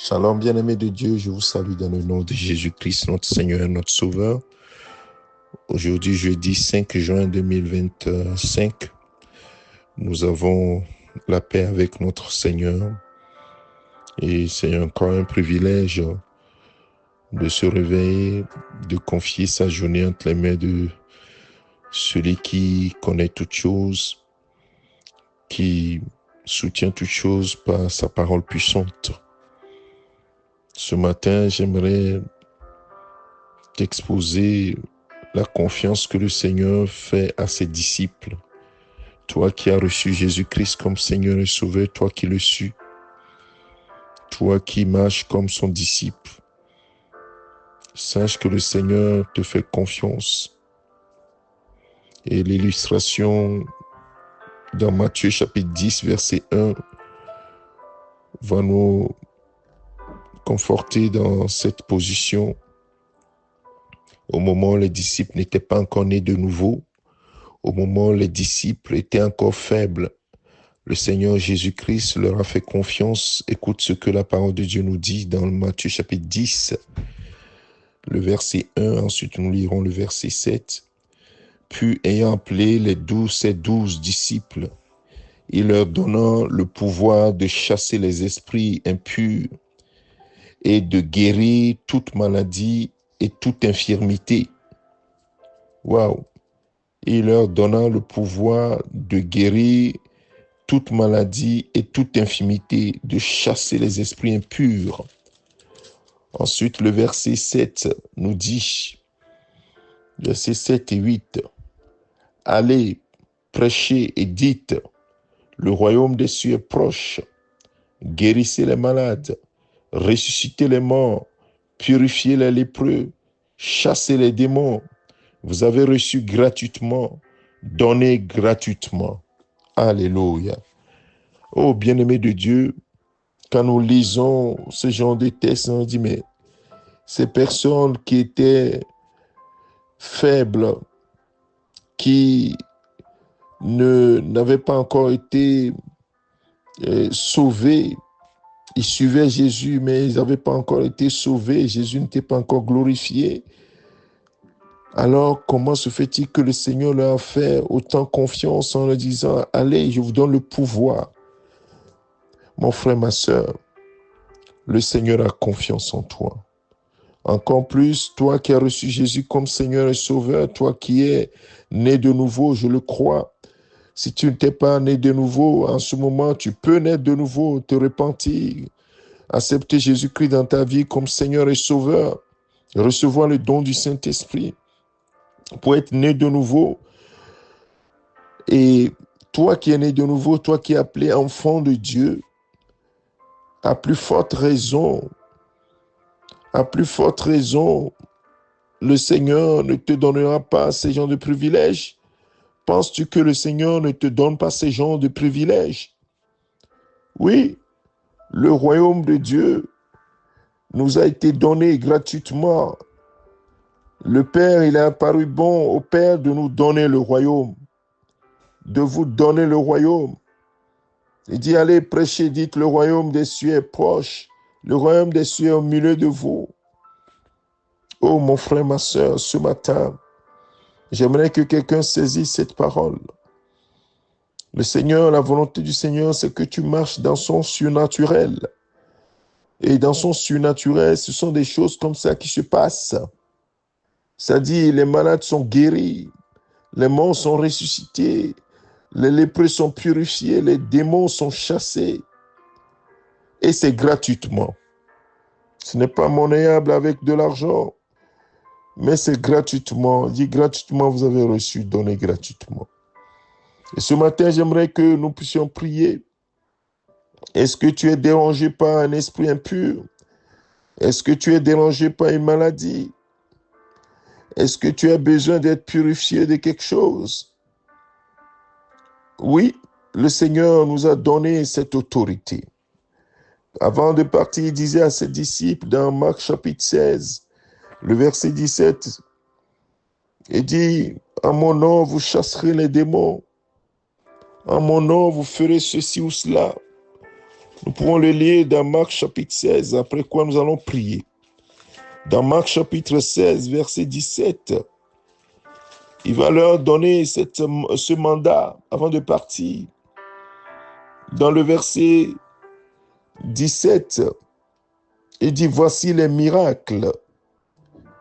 Shalom, bien-aimés de Dieu, je vous salue dans le nom de Jésus-Christ, notre Seigneur, notre Sauveur. Aujourd'hui, jeudi 5 juin 2025, nous avons la paix avec notre Seigneur et c'est encore un privilège de se réveiller, de confier sa journée entre les mains de celui qui connaît toutes choses, qui soutient toutes choses par sa parole puissante. Ce matin, j'aimerais t'exposer la confiance que le Seigneur fait à ses disciples. Toi qui as reçu Jésus-Christ comme Seigneur et Sauveur, toi qui le suis, toi qui marches comme son disciple, sache que le Seigneur te fait confiance. Et l'illustration dans Matthieu chapitre 10, verset 1, va nous conforter dans cette position. Au moment où les disciples n'étaient pas encore nés de nouveau, au moment où les disciples étaient encore faibles, le Seigneur Jésus-Christ leur a fait confiance. Écoute ce que la parole de Dieu nous dit dans Matthieu chapitre 10, le verset 1. Ensuite, nous lirons le verset 7. Puis, ayant appelé ses 12 disciples, il leur donna le pouvoir de chasser les esprits impurs et de guérir toute maladie et toute infirmité. Waouh! Il leur donna le pouvoir de guérir toute maladie et toute infirmité, de chasser les esprits impurs. Ensuite, le verset 7 nous dit, versets 7 et 8, « Allez, prêchez et dites, le royaume des cieux est proche. Guérissez les malades, ressuscitez les morts, purifiez les lépreux, chassez les démons. Vous avez reçu gratuitement, donnez gratuitement. » Alléluia. Oh, bien-aimé de Dieu, quand nous lisons ce genre de texte, on dit, mais ces personnes qui étaient faibles, qui n'avaient pas encore été sauvées, ils suivaient Jésus, mais ils n'avaient pas encore été sauvés, Jésus n'était pas encore glorifié. Alors, comment se fait-il que le Seigneur leur a fait autant confiance en leur disant, allez, je vous donne le pouvoir. Mon frère, ma sœur, le Seigneur a confiance en toi. Encore plus, toi qui as reçu Jésus comme Seigneur et Sauveur, toi qui es né de nouveau, je le crois. Si tu n'étais pas né de nouveau, en ce moment, tu peux naître de nouveau, te repentir, accepter Jésus-Christ dans ta vie comme Seigneur et Sauveur, recevoir le don du Saint-Esprit pour être né de nouveau. Et toi qui es né de nouveau, toi qui es appelé enfant de Dieu, à plus forte raison, le Seigneur ne te donnera pas ces genres de privilèges. Penses-tu que le Seigneur ne te donne pas ces genres de privilèges? Oui, le royaume de Dieu nous a été donné gratuitement. Le Père, il a apparu bon au Père de nous donner le royaume, de vous donner le royaume. Il dit, allez prêcher, dites, le royaume des cieux est proche. Le royaume des cieux est au milieu de vous. Oh, mon frère, ma sœur, ce matin, j'aimerais que quelqu'un saisisse cette parole. Le Seigneur, la volonté du Seigneur, c'est que tu marches dans son surnaturel. Et dans son surnaturel, ce sont des choses comme ça qui se passent. C'est-à-dire, les malades sont guéris, les morts sont ressuscités, les lépreux sont purifiés, les démons sont chassés. Et c'est gratuitement. Ce n'est pas monnayable avec de l'argent, mais c'est gratuitement. Dit gratuitement, vous avez reçu, donné gratuitement. Et ce matin, j'aimerais que nous puissions prier. Est-ce que tu es dérangé par un esprit impur? Est-ce que tu es dérangé par une maladie? Est-ce que tu as besoin d'être purifié de quelque chose? Oui, le Seigneur nous a donné cette autorité. Avant de partir, il disait à ses disciples dans Marc chapitre 16, le verset 17, il dit, en mon nom, vous chasserez les démons. En mon nom, vous ferez ceci ou cela. Nous pourrons le lire dans Marc chapitre 16, après quoi nous allons prier. Dans Marc chapitre 16, verset 17, il va leur donner ce mandat avant de partir. Dans le verset 17, il dit, voici les miracles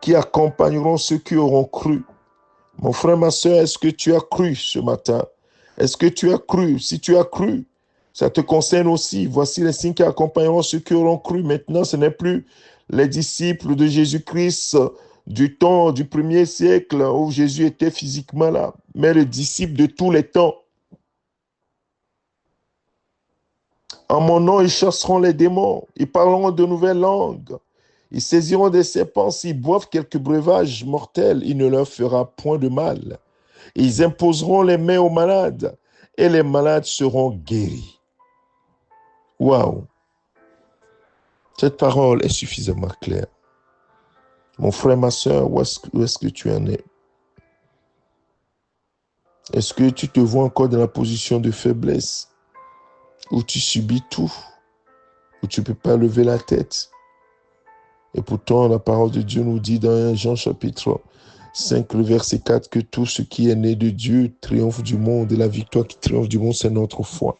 qui accompagneront ceux qui auront cru. Mon frère, ma soeur, est-ce que tu as cru ce matin? Est-ce que tu as cru? Si tu as cru, ça te concerne aussi. Voici les signes qui accompagneront ceux qui auront cru. Maintenant, ce n'est plus les disciples de Jésus-Christ du temps du premier siècle où Jésus était physiquement là, mais les disciples de tous les temps. En mon nom, ils chasseront les démons, ils parleront de nouvelles langues, ils saisiront des serpents, s'ils boivent quelques breuvages mortels, il ne leur fera point de mal. Ils imposeront les mains aux malades et les malades seront guéris. Waouh! Cette parole est suffisamment claire. Mon frère, ma soeur, où est-ce que tu en es? Est-ce que tu te vois encore dans la position de faiblesse où tu subis tout, où tu ne peux pas lever la tête? Et pourtant, la parole de Dieu nous dit dans Jean chapitre 5, le verset 4, que tout ce qui est né de Dieu triomphe du monde, et la victoire qui triomphe du monde, c'est notre foi.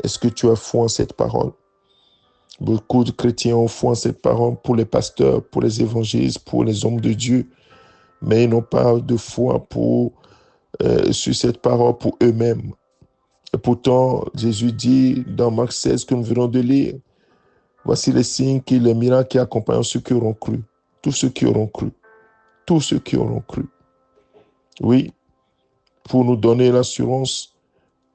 Est-ce que tu as foi en cette parole? Beaucoup de chrétiens ont foi en cette parole pour les pasteurs, pour les évangélistes, pour les hommes de Dieu, mais ils n'ont pas de foi sur cette parole pour eux-mêmes. Et pourtant, Jésus dit dans Marc 16 que nous venons de lire, voici les signes, les miracles qui accompagnent ceux qui auront cru. Tous ceux qui auront cru. Tous ceux qui auront cru. Oui, pour nous donner l'assurance,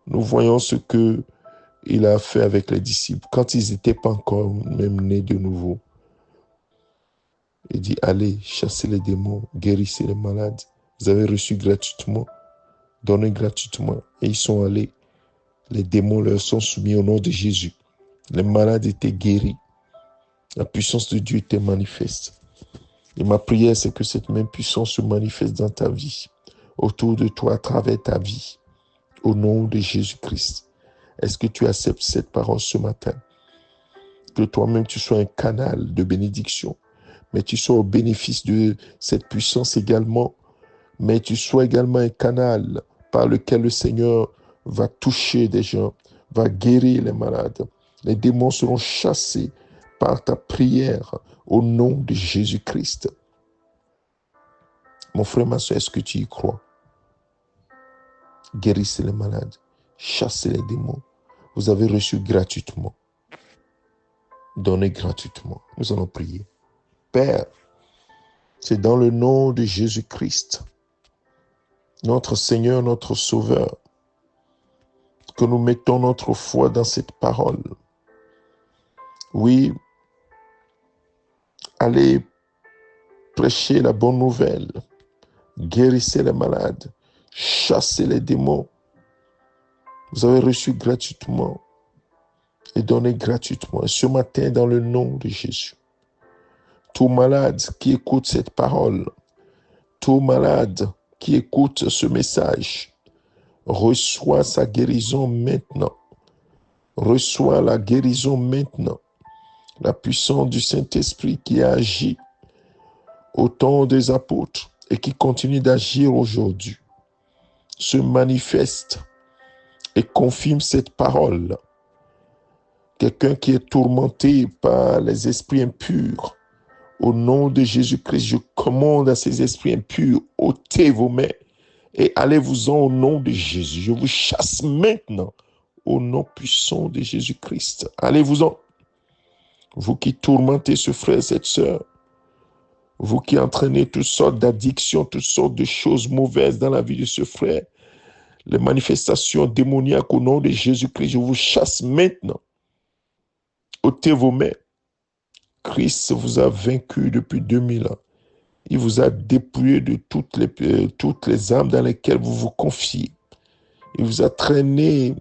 nous voyons ce qu'il a fait avec les disciples quand ils n'étaient pas encore même nés de nouveau. Il dit, allez, chassez les démons, guérissez les malades. Vous avez reçu gratuitement, donnez gratuitement. Et ils sont allés. Les démons leur sont soumis au nom de Jésus. Les malades étaient guéris. La puissance de Dieu était manifeste. Et ma prière, c'est que cette même puissance se manifeste dans ta vie, autour de toi, à travers ta vie, au nom de Jésus-Christ. Est-ce que tu acceptes cette parole ce matin? Que toi-même, tu sois un canal de bénédiction, mais tu sois au bénéfice de cette puissance également, mais tu sois également un canal par lequel le Seigneur va toucher des gens, va guérir les malades. Les démons seront chassés par ta prière au nom de Jésus-Christ. Mon frère, ma soeur, est-ce que tu y crois? Guérissez les malades, chassez les démons. Vous avez reçu gratuitement. Donnez gratuitement. Nous allons prier. Père, c'est dans le nom de Jésus-Christ, notre Seigneur, notre Sauveur, que nous mettons notre foi dans cette parole. Oui, allez prêcher la bonne nouvelle, guérissez les malades, chassez les démons. Vous avez reçu gratuitement et donné gratuitement. Et ce matin, dans le nom de Jésus, tout malade qui écoute cette parole, tout malade qui écoute ce message, reçoit sa guérison maintenant. Reçoit la guérison maintenant. La puissance du Saint-Esprit qui a agi au temps des apôtres et qui continue d'agir aujourd'hui se manifeste et confirme cette parole. Quelqu'un qui est tourmenté par les esprits impurs, au nom de Jésus-Christ, je commande à ces esprits impurs, ôtez vos mains et allez-vous-en au nom de Jésus. Je vous chasse maintenant au nom puissant de Jésus-Christ. Allez-vous-en. Vous qui tourmentez ce frère, cette sœur, vous qui entraînez toutes sortes d'addictions, toutes sortes de choses mauvaises dans la vie de ce frère, les manifestations démoniaques au nom de Jésus-Christ, je vous chasse maintenant. Ôtez vos mains. Christ vous a vaincu depuis 2000 ans. Il vous a dépouillé de toutes les âmes dans lesquelles vous vous confiez. Il vous a traîné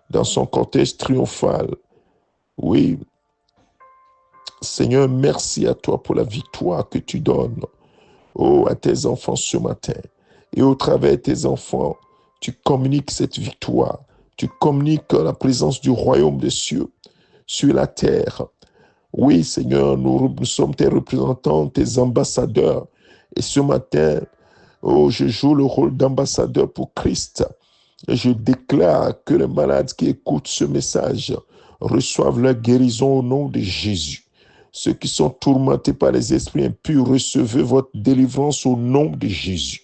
dans son cortège triomphal. Oui, Seigneur, merci à toi pour la victoire que tu donnes, à tes enfants ce matin. Et au travers de tes enfants, tu communiques cette victoire. Tu communiques la présence du royaume des cieux sur la terre. Oui, Seigneur, nous sommes tes représentants, tes ambassadeurs. Et ce matin, oh, je joue le rôle d'ambassadeur pour Christ. Et je déclare que les malades qui écoutent ce message reçoivent leur guérison au nom de Jésus. Ceux qui sont tourmentés par les esprits impurs, recevez votre délivrance au nom de Jésus.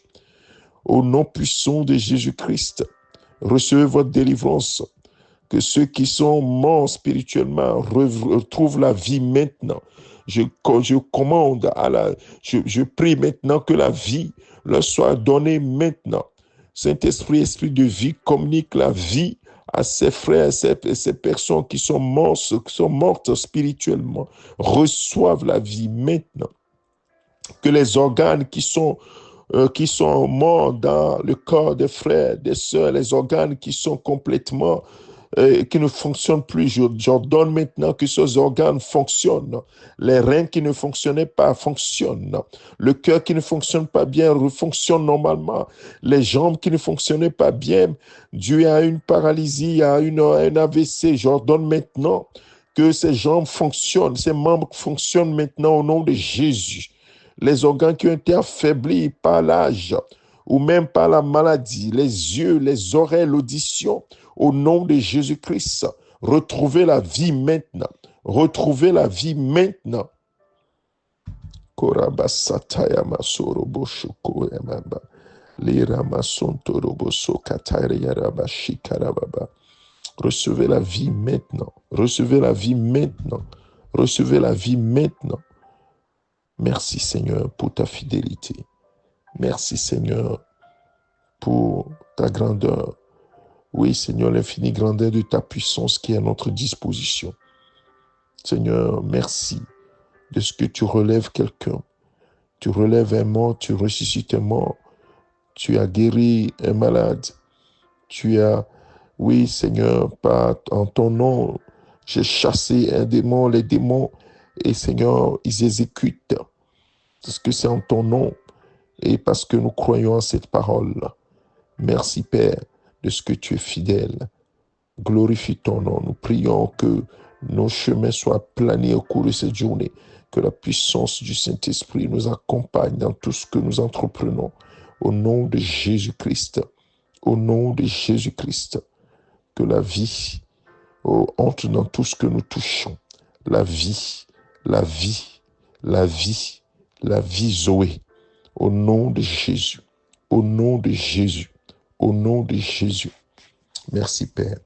Au nom puissant de Jésus-Christ, recevez votre délivrance. Que ceux qui sont morts spirituellement retrouvent la vie maintenant. Je commande je prie maintenant que la vie leur soit donnée maintenant. Saint-Esprit, Esprit de vie, communique la vie à ses frères, ces personnes qui sont mortes spirituellement. Reçoivent la vie maintenant. Que les organes qui sont morts dans le corps des frères, des sœurs, les organes qui sont complètement qui ne fonctionnent plus. J'ordonne maintenant que ces organes fonctionnent. Les reins qui ne fonctionnaient pas fonctionnent. Le cœur qui ne fonctionne pas bien fonctionne normalement. Les jambes qui ne fonctionnaient pas bien, dû à une paralysie, à un AVC, j'ordonne maintenant que ces jambes fonctionnent, ces membres fonctionnent maintenant au nom de Jésus. Les organes qui ont été affaiblis par l'âge ou même par la maladie, les yeux, les oreilles, l'audition, au nom de Jésus-Christ, retrouvez la vie maintenant. Retrouvez la vie maintenant. Recevez la vie maintenant. Recevez la vie maintenant. Recevez la vie maintenant. Merci Seigneur pour ta fidélité. Merci Seigneur pour ta grandeur. Oui Seigneur, l'infinie grandeur de ta puissance qui est à notre disposition. Seigneur, merci de ce que tu relèves quelqu'un. Tu relèves un mort, tu ressuscites un mort. Tu as guéri un malade. Tu as, oui Seigneur, en ton nom, j'ai chassé un démon, les démons, et Seigneur, ils exécutent. Parce que c'est en ton nom et parce que nous croyons en cette parole. Merci Père de ce que tu es fidèle. Glorifie ton nom. Nous prions que nos chemins soient planés au cours de cette journée. Que la puissance du Saint-Esprit nous accompagne dans tout ce que nous entreprenons. Au nom de Jésus-Christ. Au nom de Jésus-Christ. Que la vie entre dans tout ce que nous touchons. La vie, la vie, la vie, la vie Zoé. Au nom de Jésus. Au nom de Jésus. Au nom de Jésus. Merci Père.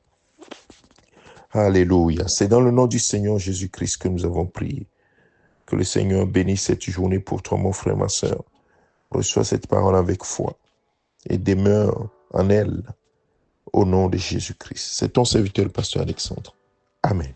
Alléluia. C'est dans le nom du Seigneur Jésus-Christ que nous avons prié. Que le Seigneur bénisse cette journée pour toi, mon frère, ma sœur. Reçois cette parole avec foi et demeure en elle au nom de Jésus-Christ. C'est ton serviteur, le pasteur Alexandre. Amen.